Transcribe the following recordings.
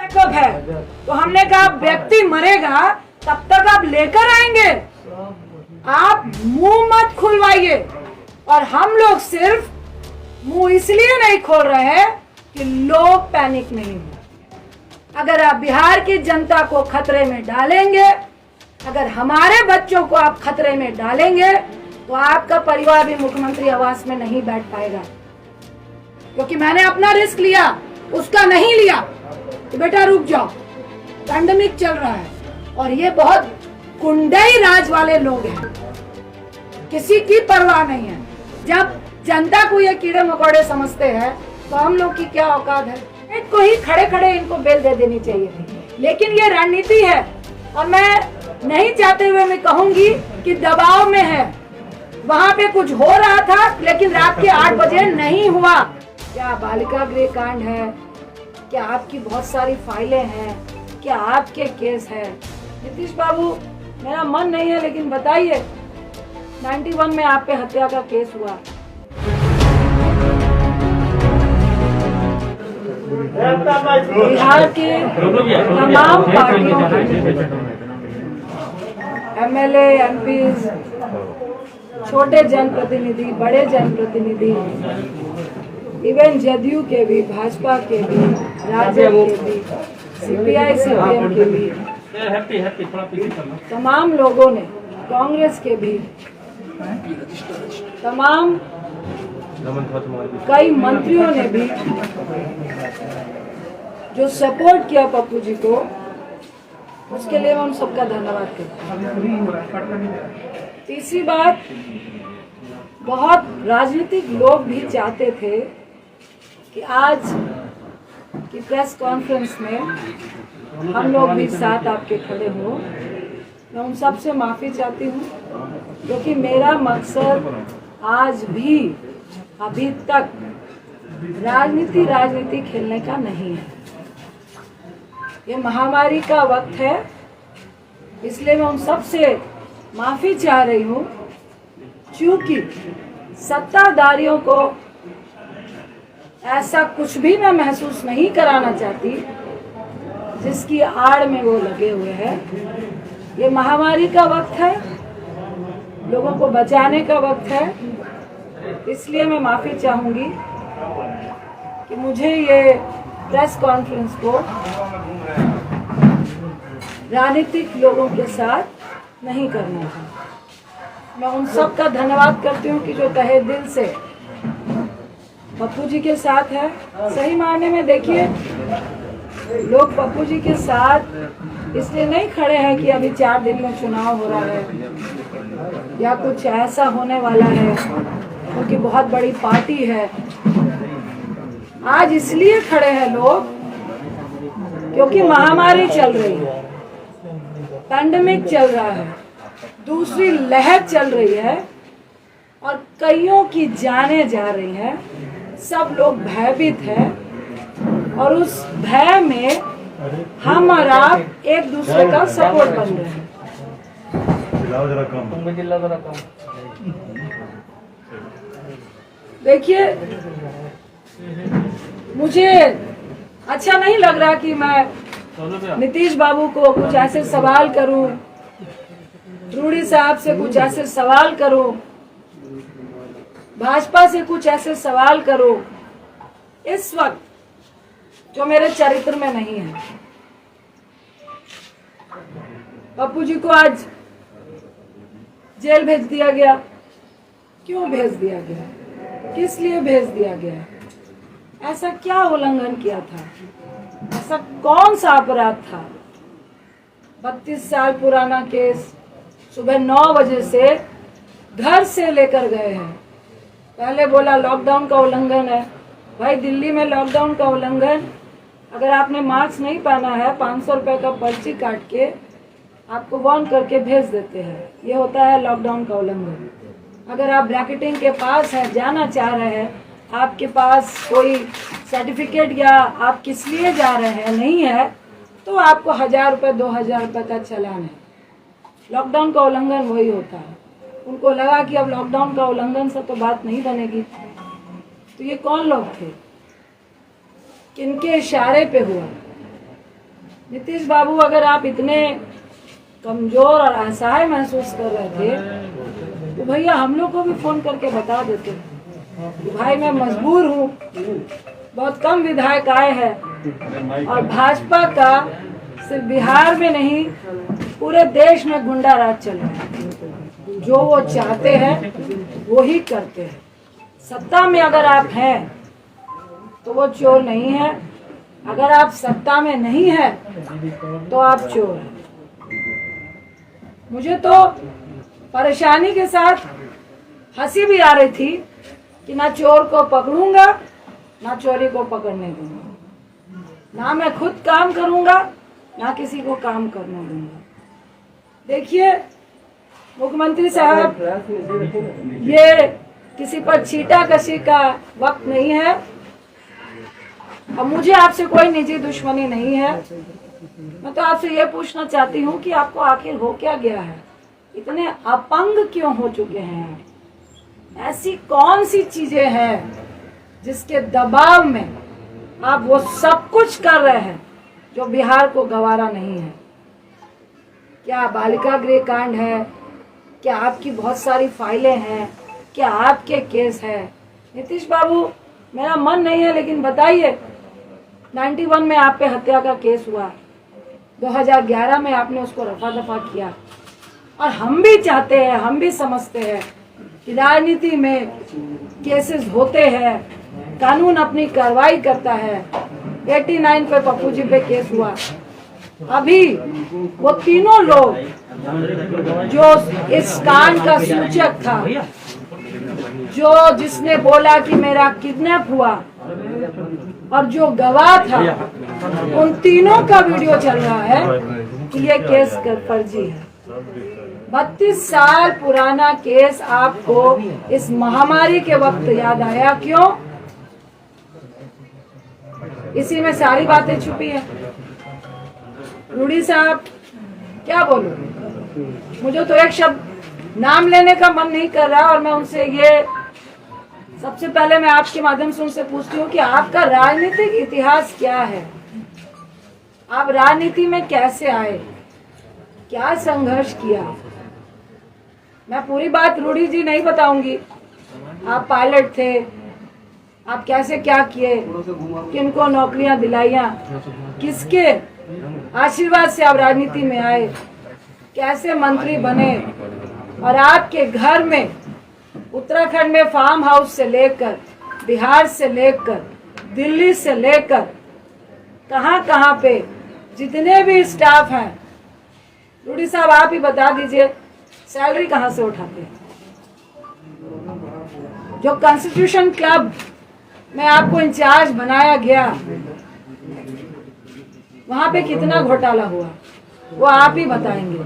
कब है? तो हमने कहा व्यक्ति मरेगा तब तक आप लेकर आएंगे, आप मुंह मत खुलवाइए। और हम लोग सिर्फ मुंह इसलिए नहीं खोल रहे हैं कि लोग पैनिक नहीं हो। अगर आप बिहार की जनता को खतरे में डालेंगे, अगर हमारे बच्चों को आप खतरे में डालेंगे, तो आपका परिवार भी मुख्यमंत्री आवास में नहीं बैठ पाएगा। क्योंकि मैंने अपना रिस्क लिया, उसका नहीं लिया कि बेटा रुक जाओ, पैंडेमिक चल रहा है। और ये बहुत गुंडई राज वाले लोग हैं, किसी की परवाह नहीं है। जब जनता को ये कीड़े मकोड़े समझते हैं तो हम लोग की क्या औकात है? इनको ही खड़े खड़े इनको बेल दे देनी चाहिए थी। लेकिन ये रणनीति है और मैं नहीं चाहते हुए मैं कहूंगी कि दबाव में है। वहां पे कुछ हो रहा था लेकिन रात के 8 बजे नहीं हुआ। क्या बालिका गृह कांड है? क्या आपकी बहुत सारी फाइलें हैं? क्या आपके केस है? नीतीश बाबू, मेरा मन नहीं है लेकिन बताइए, 91 में आप पे हत्या का केस हुआ। बिहार के तमाम पार्टियों के एमएलए, एमपीज, छोटे जनप्रतिनिधि, बड़े जनप्रतिनिधि, इवन जदयू के भी, भाजपा के भी, राजद के भी, सीपीआई सीपीएम के भी, तमाम लोगों ने, कांग्रेस के भी, तमाम कई मंत्रियों ने भी जो सपोर्ट किया पप्पू जी को, उसके लिए मैं उन सबका धन्यवाद करता हूँ। तीसरी बात, बहुत राजनीतिक लोग भी चाहते थे कि आज की प्रेस कॉन्फ्रेंस में हम लोग भी साथ आपके खड़े हो। मैं उन सब से माफ़ी चाहती हूँ, क्योंकि मेरा मकसद आज भी अभी तक राजनीति खेलने का नहीं है। ये महामारी का वक्त है, इसलिए मैं उन सब से माफ़ी चाह रही हूँ, क्योंकि सत्ताधारियों को ऐसा कुछ भी मैं महसूस नहीं कराना चाहती जिसकी आड़ में वो लगे हुए हैं। ये महामारी का वक्त है, लोगों को बचाने का वक्त है, इसलिए मैं माफ़ी चाहूँगी कि मुझे ये प्रेस कॉन्फ्रेंस को राजनीतिक लोगों के साथ नहीं करना है। मैं उन सब का धन्यवाद करती हूँ कि जो तहे दिल से पप्पू जी के साथ है। सही मायने में देखिए, लोग पप्पू जी के साथ इसलिए नहीं खड़े हैं कि अभी 4 दिन में चुनाव हो रहा है या कुछ ऐसा होने वाला है, क्योंकि बहुत बड़ी पार्टी है। आज इसलिए खड़े हैं लोग क्योंकि महामारी चल रही है, पैंडेमिक चल रहा है, दूसरी लहर चल रही है और कईयों की जानें जा रही हैं। सब लोग भयभीत हैं और उस भय में हम और आप एक दूसरे का सपोर्ट बन रहे हैं। देखिए, मुझे अच्छा नहीं लग रहा कि मैं नीतीश बाबू को कुछ ऐसे सवाल करूं, रूडी साहब से कुछ ऐसे सवाल करूं, भाजपा से कुछ ऐसे सवाल करूं इस वक्त जो मेरे चरित्र में नहीं है। पप्पू जी को आज जेल भेज दिया गया। क्यों भेज दिया गया? किस लिए भेज दिया गया? ऐसा क्या उल्लंघन किया था? ऐसा कौन सा अपराध था? 32 साल पुराना केस, सुबह 9 बजे से घर से लेकर गए हैं। पहले बोला लॉकडाउन का उल्लंघन है। भाई, दिल्ली में लॉकडाउन का उल्लंघन, अगर आपने मास्क नहीं पहना है 500 रुपए का पर्ची काट के आपको वार्न करके भेज देते हैं। ये होता है लॉकडाउन का उल्लंघन। अगर आप ब्रैकेटिंग के पास है, जाना चाह रहे हैं, आपके पास कोई सर्टिफिकेट या आप किस लिए जा रहे हैं नहीं है, तो आपको 1000 रुपये 2000 रुपये का चालान है। लॉकडाउन का उल्लंघन वही होता है। उनको लगा कि अब लॉकडाउन का उल्लंघन से तो बात नहीं बनेगी। तो ये कौन लोग थे? किनके इशारे पे हुआ? नीतीश बाबू, अगर आप इतने कमजोर और असहाय महसूस कर रहे थे तो भैया हम लोग को भी फोन करके बता देते कि भाई मैं मजबूर हूँ, बहुत कम विधायक आए हैं और भाजपा का सिर्फ बिहार में नहीं पूरे देश में गुंडा राज चल रहा है। जो वो चाहते हैं वो ही करते हैं। सत्ता में अगर आप हैं तो वो चोर नहीं है, अगर आप सत्ता में नहीं है तो आप चोर हैं। मुझे तो परेशानी के साथ हंसी भी आ रही थी कि ना चोर को पकड़ूंगा ना चोरी को पकड़ने दूंगा, ना मैं खुद काम करूंगा ना किसी को काम करने दूंगा। देखिए मुख्यमंत्री साहब, ये किसी पर छींटाकशी का वक्त नहीं है और मुझे आपसे कोई निजी दुश्मनी नहीं है। मैं तो आपसे ये पूछना चाहती हूँ कि आपको आखिर हो क्या गया है, इतने अपंग क्यों हो चुके हैं? ऐसी कौन सी चीजें हैं जिसके दबाव में आप वो सब कुछ कर रहे हैं जो बिहार को गवारा नहीं है? क्या बालिका गृह कांड है? क्या आपकी बहुत सारी फाइलें हैं? क्या आपके केस है? नीतीश बाबू, मेरा मन नहीं है लेकिन बताइए, 91 में आप पे हत्या का केस हुआ, 2011 में आपने उसको रफा दफा किया और हम भी चाहते हैं, हम भी समझते हैं कि राजनीति में केसेस होते हैं, कानून अपनी कार्रवाई करता है। 89 पे पप्पू जी पे केस हुआ, अभी वो तीनों लोग जो इस कांड का सूचक था, जो जिसने बोला कि मेरा किडनैप हुआ और जो गवाह था, उन तीनों का वीडियो चल रहा है कि ये केस फर्जी है। 32 साल पुराना केस आपको इस महामारी के वक्त याद आया, क्यों? इसी में सारी बातें छुपी है। रूडी साहब, क्या बोलूं, मुझे तो एक शब्द नाम लेने का मन नहीं कर रहा और मैं उनसे ये सबसे पहले मैं आपके माध्यम से उनसे पूछती हूँ कि आपका राजनीतिक इतिहास क्या है? आप राजनीति में कैसे आए, क्या संघर्ष किया? मैं पूरी बात रूडी जी नहीं बताऊंगी। आप पायलट थे, आप कैसे क्या किए, किनको नौकरियां दिलाइया, किसके आशीर्वाद से आप राजनीति में आए, कैसे मंत्री बने और आपके घर में उत्तराखंड में फार्म हाउस से लेकर, बिहार से लेकर, दिल्ली से लेकर कहां कहां पे जितने भी स्टाफ हैं, रूडी साहब आप ही बता दीजिए, सैलरी कहां से उठाते हैं? जो कॉन्स्टिट्यूशन क्लब में आपको इंचार्ज बनाया गया, वहां पे कितना घोटाला हुआ वो आप ही बताएंगे।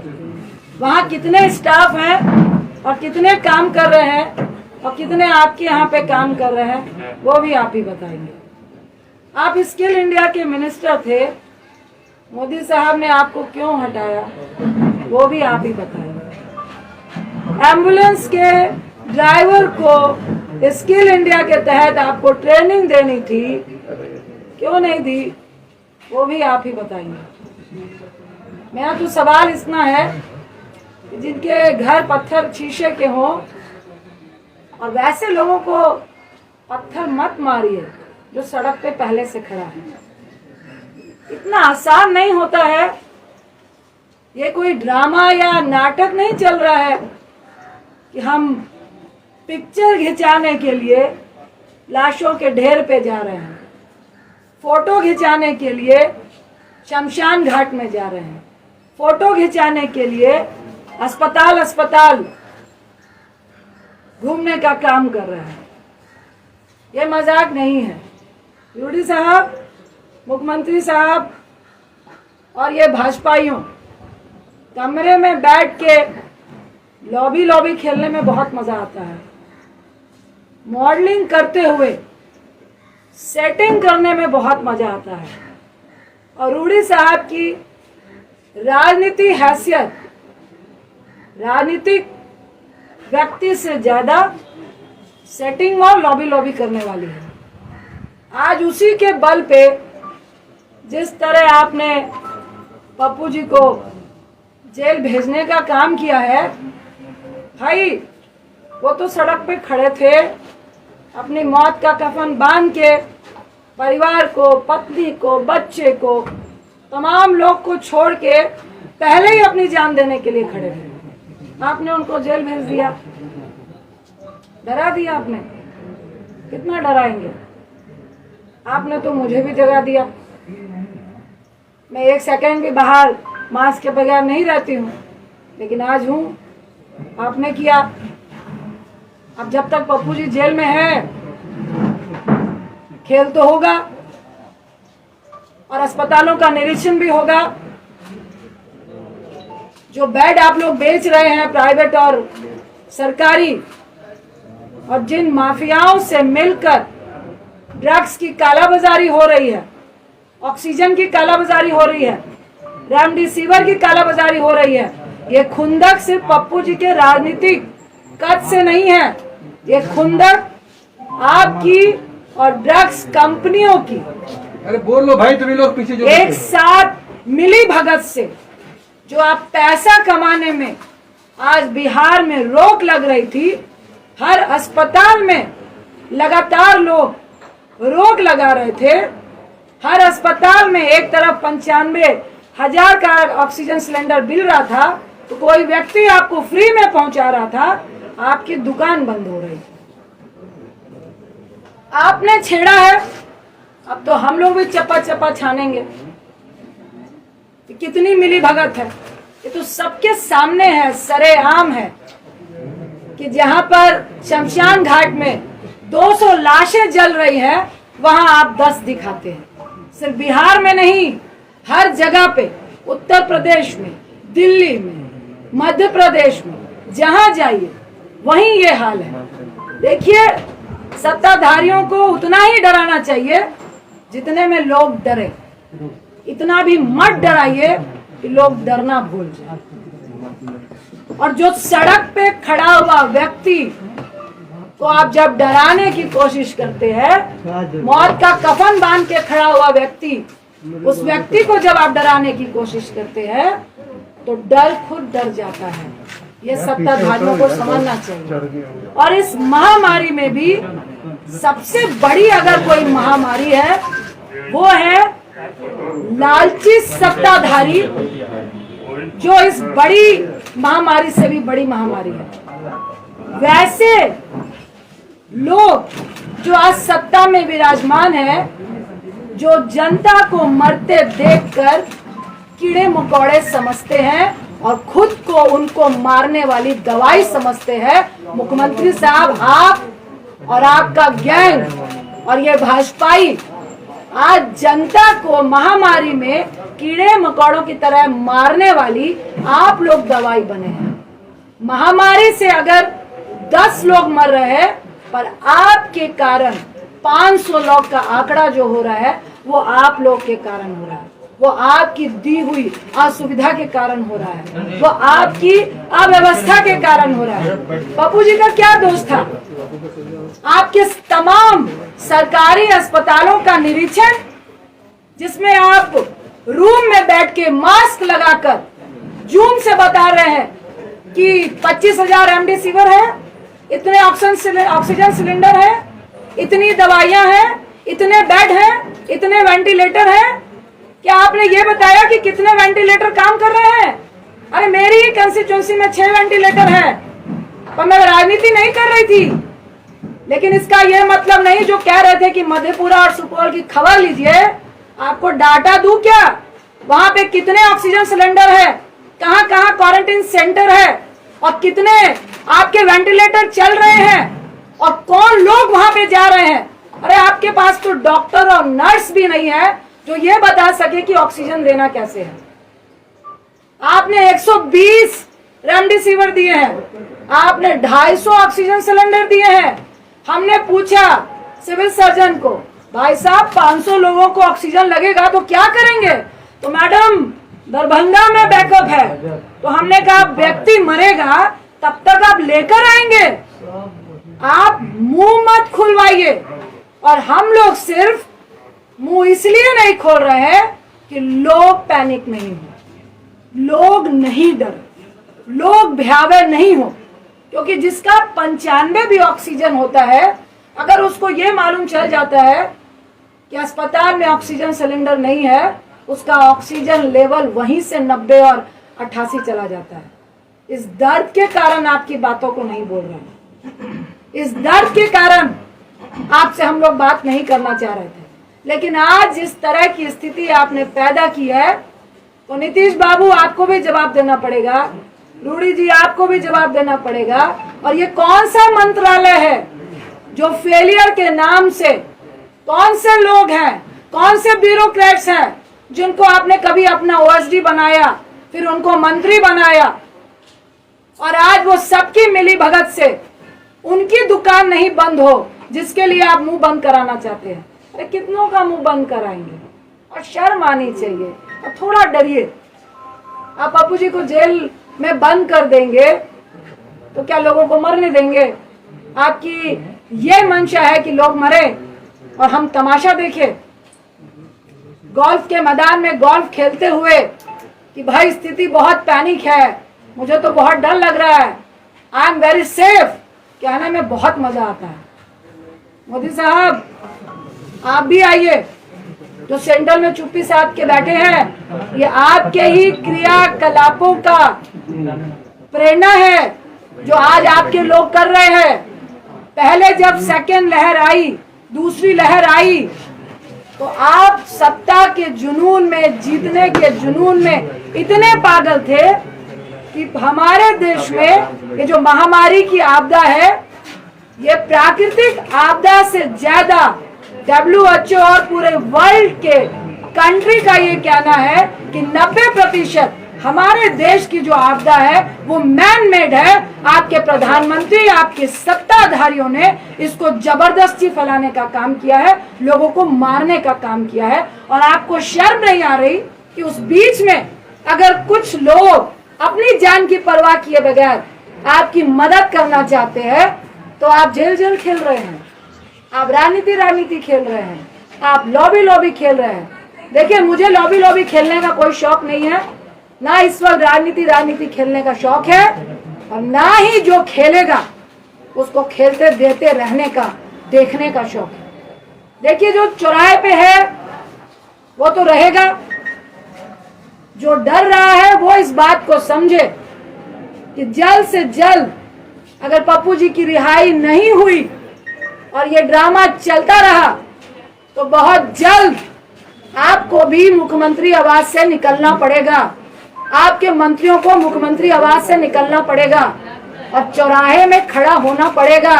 वहां कितने स्टाफ हैं और कितने काम कर रहे हैं और कितने आपके यहाँ पे काम कर रहे हैं वो भी आप ही बताएंगे। आप स्किल इंडिया के मिनिस्टर थे, मोदी साहब ने आपको क्यों हटाया वो भी आप ही बताएंगे। एम्बुलेंस के ड्राइवर को स्किल इंडिया के तहत आपको ट्रेनिंग देनी थी, क्यों नहीं दी वो भी आप ही बताएंगे। मेरा तो सवाल इतना है कि जिनके घर पत्थर शीशे के हों, और वैसे लोगों को पत्थर मत मारिए जो सड़क पे पहले से खड़ा है। इतना आसान नहीं होता है, ये कोई ड्रामा या नाटक नहीं चल रहा है कि हम पिक्चर खिंचाने के लिए लाशों के ढेर पे जा रहे हैं, फोटो खिंचाने के लिए शमशान घाट में जा रहे हैं, फोटो खिंचाने के लिए अस्पताल अस्पताल घूमने का काम कर रहे हैं। ये मजाक नहीं है। रूडी साहब, मुख्यमंत्री साहब और ये भाजपाइयों कमरे में बैठ के लॉबी लॉबी खेलने में बहुत मजा आता है। मॉडलिंग करते हुए सेटिंग करने में बहुत मजा आता है। और रूडी साहब की राजनीति हैसियत राजनीतिक व्यक्ति से ज्यादा सेटिंग और लॉबी लॉबी करने वाली है। आज उसी के बल पे जिस तरह आपने पप्पू जी को जेल भेजने का काम किया है, भाई वो तो सड़क पे खड़े थे, अपनी मौत का कफन बांध के परिवार को, पत्नी को, बच्चे को, तमाम लोग को छोड़ के पहले ही अपनी जान देने के लिए खड़े थे। आपने उनको जेल भेज दिया, डरा दिया आपने। कितना डराएंगे? आपने तो मुझे भी जगा दिया। मैं एक सेकंड भी बाहर मास्क के बगैर नहीं रहती हूँ, लेकिन आज हूँ। आपने किया। अब जब तक पप्पू जी जेल में है, खेल तो होगा और अस्पतालों का निरीक्षण भी होगा। जो बेड आप लोग बेच रहे हैं प्राइवेट और सरकारी, और जिन माफियाओं से मिलकर ड्रग्स की कालाबाजारी हो रही है, ऑक्सीजन की कालाबाजारी हो रही है, रेमडेसिविर की कालाबाजारी हो रही है, ये खुंदक सिर्फ पप्पू जी के राजनीतिक कद से नहीं है, ये खुंदक आपकी और ड्रग्स कंपनियों की, अरे बोल लो भाई, तुम्ही लोग पीछे जो एक साथ मिली भगत से जो आप पैसा कमाने में आज बिहार में रोक लग रही थी। हर अस्पताल में लगातार लोग रोक लगा रहे थे। हर अस्पताल में एक तरफ 95,000 का ऑक्सीजन सिलेंडर मिल रहा था, तो कोई व्यक्ति आपको फ्री में पहुंचा रहा था, आपकी दुकान बंद हो रही थी। आपने छेड़ा है, अब तो हम लोग भी चप्पा चप्पा छानेंगे। कितनी मिली भगत है, ये तो सबके सामने है, सरेआम है कि जहां पर शमशान घाट में 200 लाशें जल रही है, वहां आप 10 दिखाते हैं। सिर्फ बिहार में नहीं, हर जगह पे, उत्तर प्रदेश में, दिल्ली में, मध्य प्रदेश में, जहां जाइए वहीं ये हाल है। देखिए, सत्ताधारियों को उतना ही डराना चाहिए जितने में लोग डरे। इतना भी मत डराइए कि लोग डरना भूल जाए। और जो सड़क पे खड़ा हुआ व्यक्ति को आप जब डराने की कोशिश करते हैं, मौत का कफन बांध के खड़ा हुआ व्यक्ति, उस व्यक्ति को जब आप डराने की कोशिश करते हैं, तो डर खुद डर जाता है। ये सत्ताधारियों को समझना चाहिए। और इस महामारी में भी सबसे बड़ी अगर कोई महामारी है, वो है लालची सत्ताधारी, जो इस बड़ी महामारी से भी बड़ी महामारी है। वैसे लोग जो आज सत्ता में विराजमान है, जो जनता को मरते देखकर कीड़े मकोड़े समझते हैं और खुद को उनको मारने वाली दवाई समझते हैं। मुख्यमंत्री साहब, आप और आपका गैंग और ये भाजपाई आज जनता को महामारी में कीड़े मकोड़ों की तरह मारने वाली आप लोग दवाई बने हैं। महामारी से अगर 10 लोग मर रहे हैं, पर आपके कारण 500 लोग का आंकड़ा जो हो रहा है, वो आप लोग के कारण हो रहा है। वो आपकी दी हुई असुविधा के कारण हो रहा है, वो आपकी अव्यवस्था के कारण हो रहा है। पप्पू जी का क्या दोष था? आपके तमाम सरकारी अस्पतालों का निरीक्षण, जिसमें आप रूम में बैठ के मास्क लगाकर जूम से बता रहे हैं कि 25,000 रेमडेसिविर है, इतने ऑक्सीजन सिलेंडर है, इतनी दवाइयां हैं, इतने बेड हैं, इतने वेंटिलेटर हैं। क्या आपने ये बताया कि कितने वेंटिलेटर काम कर रहे हैं? अरे मेरी ही कंस्टिट्यूंसी में 6 वेंटिलेटर है, पर मैं राजनीति नहीं कर रही थी। लेकिन इसका यह मतलब नहीं, जो कह रहे थे कि मधेपुरा और सुपौल की खबर लीजिए, आपको डाटा दूं क्या? वहां पे कितने ऑक्सीजन सिलेंडर है, कहां कहां क्वारंटाइन सेंटर है, और कितने आपके वेंटिलेटर चल रहे हैं, और कौन लोग वहां पे जा रहे हैं। अरे आपके पास तो डॉक्टर और नर्स भी नहीं है जो ये बता सके कि ऑक्सीजन देना कैसे है। आपने 120 रेमडेसिविर दिए हैं, आपने 250 ऑक्सीजन सिलेंडर दिए हैं। हमने पूछा सिविल सर्जन को, भाई साहब 500 लोगों को ऑक्सीजन लगेगा तो क्या करेंगे? तो मैडम दरभंगा में बैकअप है। तो हमने कहा व्यक्ति मरेगा तब तक आप लेकर आएंगे, आप मुंह मत खुलवाइए। और हम लोग सिर्फ मुंह इसलिए नहीं खोल रहे हैं कि लोग पैनिक नहीं हो। लोग नहीं डरे, लोग भयावह नहीं हो, क्योंकि जिसका 95 भी ऑक्सीजन होता है, अगर उसको ये मालूम चल जाता है कि अस्पताल में ऑक्सीजन सिलेंडर नहीं है, उसका ऑक्सीजन लेवल वहीं से 90 और 88 चला जाता है। इस दर्द के कारण आपकी बातों को नहीं बोल रहे हैं, इस दर्द के कारण आपसे हम लोग बात नहीं करना चाह रहे थे। लेकिन आज जिस तरह की स्थिति आपने पैदा की है, तो नीतीश बाबू आपको भी जवाब देना पड़ेगा, रूडी जी आपको भी जवाब देना पड़ेगा। और ये कौन सा मंत्रालय है जो फेलियर के नाम से, कौन से लोग हैं, कौन से ब्यूरोक्रेट्स हैं जिनको आपने कभी अपना ओएसडी बनाया, फिर उनको मंत्री बनाया, और आज वो सबकी मिली भगत से उनकी दुकान नहीं बंद हो जिसके लिए आप मुंह बंद कराना चाहते हैं। अरे कितनों का मुंह बंद कराएंगे? और शर्म आनी चाहिए, और थोड़ा डरिए। आप पप्पू जी को जेल में बंद कर देंगे तो क्या लोगों को मरने देंगे? आपकी ये मंशा है कि लोग मरे और हम तमाशा देखें? गोल्फ के मैदान में गोल्फ खेलते हुए कि भाई स्थिति बहुत पैनिक है, मुझे तो बहुत डर लग रहा है, आई एम वेरी सेफ, कहने में बहुत मजा आता है। मोदी साहब आप भी आइए, जो सेंट्रल में चुप्पी साध के बैठे हैं, ये आपके ही क्रियाकलापों का प्रेरणा है जो आज आपके लोग कर रहे हैं। पहले जब सेकेंड लहर आई, दूसरी लहर आई, तो आप सत्ता के जुनून में, जीतने के जुनून में इतने पागल थे कि हमारे देश में ये जो महामारी की आपदा है, ये प्राकृतिक आपदा से ज्यादा WHO और पूरे वर्ल्ड के कंट्री का ये कहना है कि 90% हमारे देश की जो आपदा है वो मैन मेड है। आपके प्रधानमंत्री, आपके सत्ताधारियों ने इसको जबरदस्ती फैलाने का काम किया है, लोगों को मारने का काम किया है। और आपको शर्म नहीं आ रही कि उस बीच में अगर कुछ लोग अपनी जान की परवाह किए बगैर आपकी मदद करना चाहते हैं, तो आप जेल जेल खेल रहे हैं, आप राजनीति खेल रहे हैं, आप लॉबी खेल रहे हैं। देखिए, मुझे लॉबी खेलने का कोई शौक नहीं है, ना इस वक्त राजनीति खेलने का शौक है, और ना ही जो खेलेगा उसको खेलते देते रहने का, देखने का शौक है। देखिए, जो चौराहे पे है वो तो रहेगा, जो डर रहा है वो इस बात को समझे कि जल्द से जल्द अगर पप्पू जी की रिहाई नहीं हुई और ये ड्रामा चलता रहा, तो बहुत जल्द आपको भी मुख्यमंत्री आवास से निकलना पड़ेगा, आपके मंत्रियों को मुख्यमंत्री आवास से निकलना पड़ेगा, और चौराहे में खड़ा होना पड़ेगा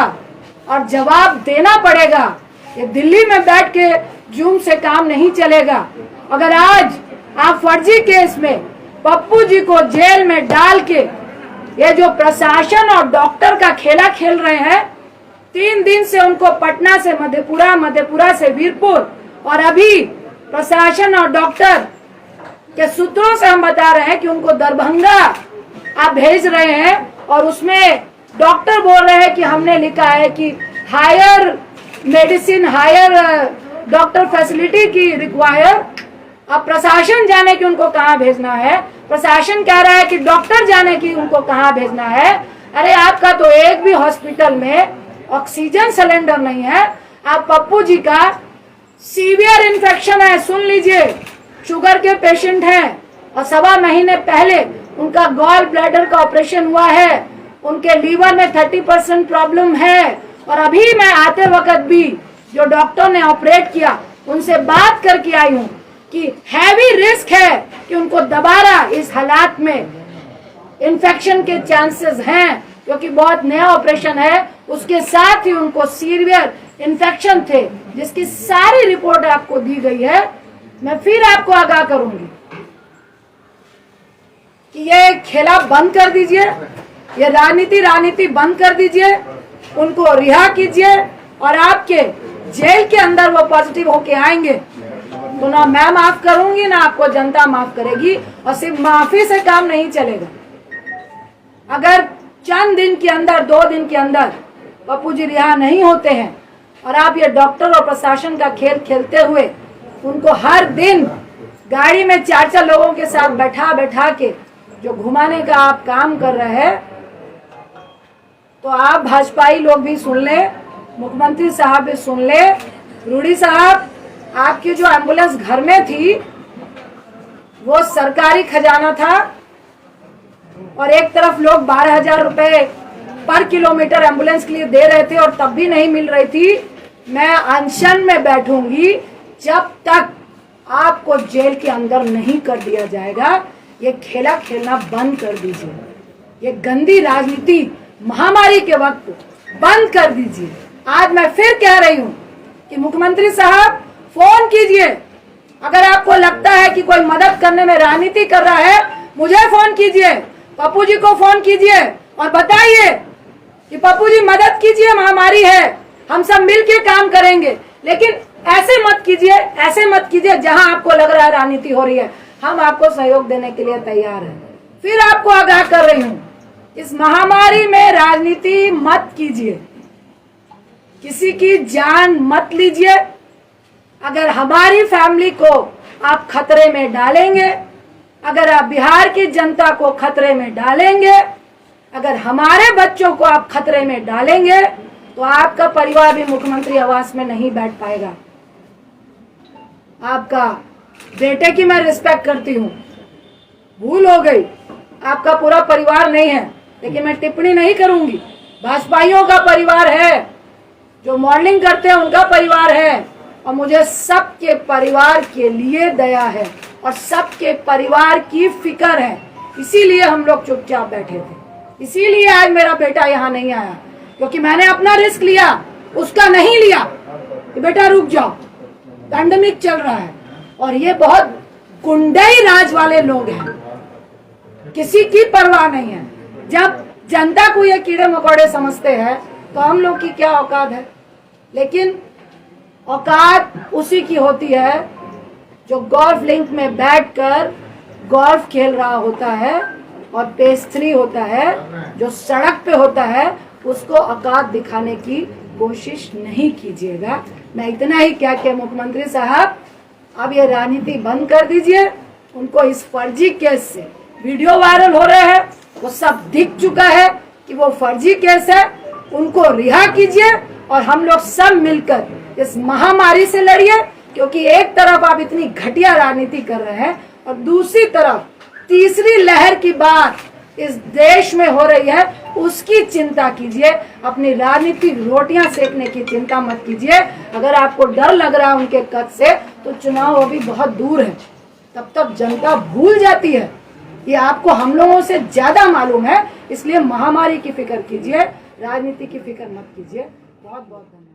और जवाब देना पड़ेगा। ये दिल्ली में बैठ के जूम से काम नहीं चलेगा। अगर आज आप फर्जी केस में पप्पू जी को जेल में डाल के ये जो प्रशासन और डॉक्टर का खेला खेल रहे हैं, 3 दिन से उनको पटना से मधेपुरा, मधेपुरा से वीरपुर, और अभी प्रशासन और डॉक्टर के सूत्रों से हम बता रहे हैं कि उनको दरभंगा आप भेज रहे हैं, और उसमें डॉक्टर बोल रहे हैं कि हमने लिखा है कि higher medicine, higher doctor facility की रिक्वायर। अब प्रशासन जाने कि उनको कहाँ भेजना है, प्रशासन कह रहा है कि डॉक्टर जाने की उनको कहाँ भेजना है। अरे आपका तो एक भी हॉस्पिटल में ऑक्सीजन सिलेंडर नहीं है। आप पप्पू जी का सीवियर इन्फेक्शन है, सुन लीजिए, शुगर के पेशेंट हैं, और 1.25 महीने पहले उनका गॉल ब्लैडर का ऑपरेशन हुआ है, उनके लीवर में 30% प्रॉब्लम है। और अभी मैं आते वक्त भी जो डॉक्टर ने ऑपरेट किया उनसे बात करके आई हूँ कि हैवी रिस्क है कि उनको दोबारा इस हालात में इन्फेक्शन के चांसेस हैं, क्योंकि बहुत नया ऑपरेशन है। उसके साथ ही उनको सीवियर इन्फेक्शन थे, जिसकी सारी रिपोर्ट आपको दी गई है। मैं फिर आपको आगाह करूंगी कि ये खेला बंद कर दीजिए, ये राजनीति बंद कर दीजिए, उनको रिहा कीजिए, और आपके जेल के अंदर वो पॉजिटिव होके आएंगे तो ना मैं माफ करूंगी, ना आपको जनता माफ करेगी। और सिर्फ माफी से काम नहीं चलेगा। अगर चंद दिन के अंदर, 2 दिन के अंदर पप्पू जी रिहा नहीं होते हैं, और आप ये डॉक्टर और प्रशासन का खेल खेलते हुए उनको हर दिन गाड़ी में 4-4 लोगों के साथ बैठा के जो घुमाने का आप काम कर रहे हैं, तो आप भाजपाई लोग भी सुन ले, मुख्यमंत्री साहब भी सुन ले। रूडी साहब, आपकी जो एम्बुलेंस घर में थी वो सरकारी खजाना था और एक तरफ लोग 12,000 रुपए पर किलोमीटर एम्बुलेंस के लिए दे रहे थे और तब भी नहीं मिल रही थी। मैं अनशन में बैठूंगी जब तक आपको जेल के अंदर नहीं कर दिया जाएगा। ये खेला खेलना बंद कर दीजिए, ये गंदी राजनीति महामारी के वक्त बंद कर दीजिए। आज मैं फिर कह रही हूँ कि मुख्यमंत्री साहब फोन कीजिए, अगर आपको लगता है कि कोई मदद करने में राजनीति कर रहा है, मुझे फोन कीजिए, पप्पू जी को फोन कीजिए और बताइए कि पप्पू जी मदद कीजिए, महामारी है, हम सब मिलके काम करेंगे। लेकिन ऐसे मत कीजिए, ऐसे मत कीजिए जहां आपको लग रहा है राजनीति हो रही है। हम आपको सहयोग देने के लिए तैयार हैं। फिर आपको आगाह कर रही हूँ, इस महामारी में राजनीति मत कीजिए, किसी की जान मत लीजिए। अगर हमारी फैमिली को आप खतरे में डालेंगे, अगर आप बिहार की जनता को खतरे में डालेंगे, अगर हमारे बच्चों को आप खतरे में डालेंगे, तो आपका परिवार भी मुख्यमंत्री आवास में नहीं बैठ पाएगा। आपका बेटे की मैं रिस्पेक्ट करती हूँ, भूल हो गई, आपका पूरा परिवार नहीं है, लेकिन मैं टिप्पणी नहीं करूंगी। भाजपाइयों का परिवार है, जो मॉडलिंग करते हैं उनका परिवार है, और मुझे सबके परिवार के लिए दया है और सबके परिवार की फिक्र है। इसीलिए हम लोग चुपचाप बैठे थे, इसीलिए आज मेरा बेटा यहाँ नहीं आया, क्योंकि मैंने अपना रिस्क लिया, उसका नहीं लिया कि बेटा रुक जाओ, पैंडेमिक चल रहा है। और ये बहुत गुंडई राज वाले लोग हैं, किसी की परवाह नहीं है। जब जनता को ये कीड़े मकोड़े समझते हैं तो हम लोग की क्या औकात है। लेकिन औकात उसी की होती है जो गोल्फ लिंक में बैठकर गोल्फ खेल रहा होता है और पेस्ट्री होता है, जो सड़क पे होता है, उसको औकात दिखाने की कोशिश नहीं कीजिएगा। मैं इतना ही क्या कि मुख्यमंत्री साहब, अब ये राजनीति बंद कर दीजिए। उनको इस फर्जी केस से वीडियो वायरल हो रहे हैं, वो सब दिख चुका है कि वो फर्जी केस है, उनको रिहा कीजिए और हम लोग सब मिलकर इस महामारी से लड़िए। क्योंकि एक तरफ आप इतनी घटिया राजनीति कर रहे हैं और दूसरी तरफ तीसरी लहर की बात इस देश में हो रही है, उसकी चिंता कीजिए। अपनी राजनीतिक रोटियां सेकने की चिंता मत कीजिए। अगर आपको डर लग रहा है उनके कद से, तो चुनाव अभी बहुत दूर है, तब तक जनता भूल जाती है। ये आपको हम लोगों से ज्यादा मालूम है, इसलिए महामारी की फिक्र कीजिए, राजनीति की फिक्र मत कीजिए। बहुत बहुत धन्यवाद।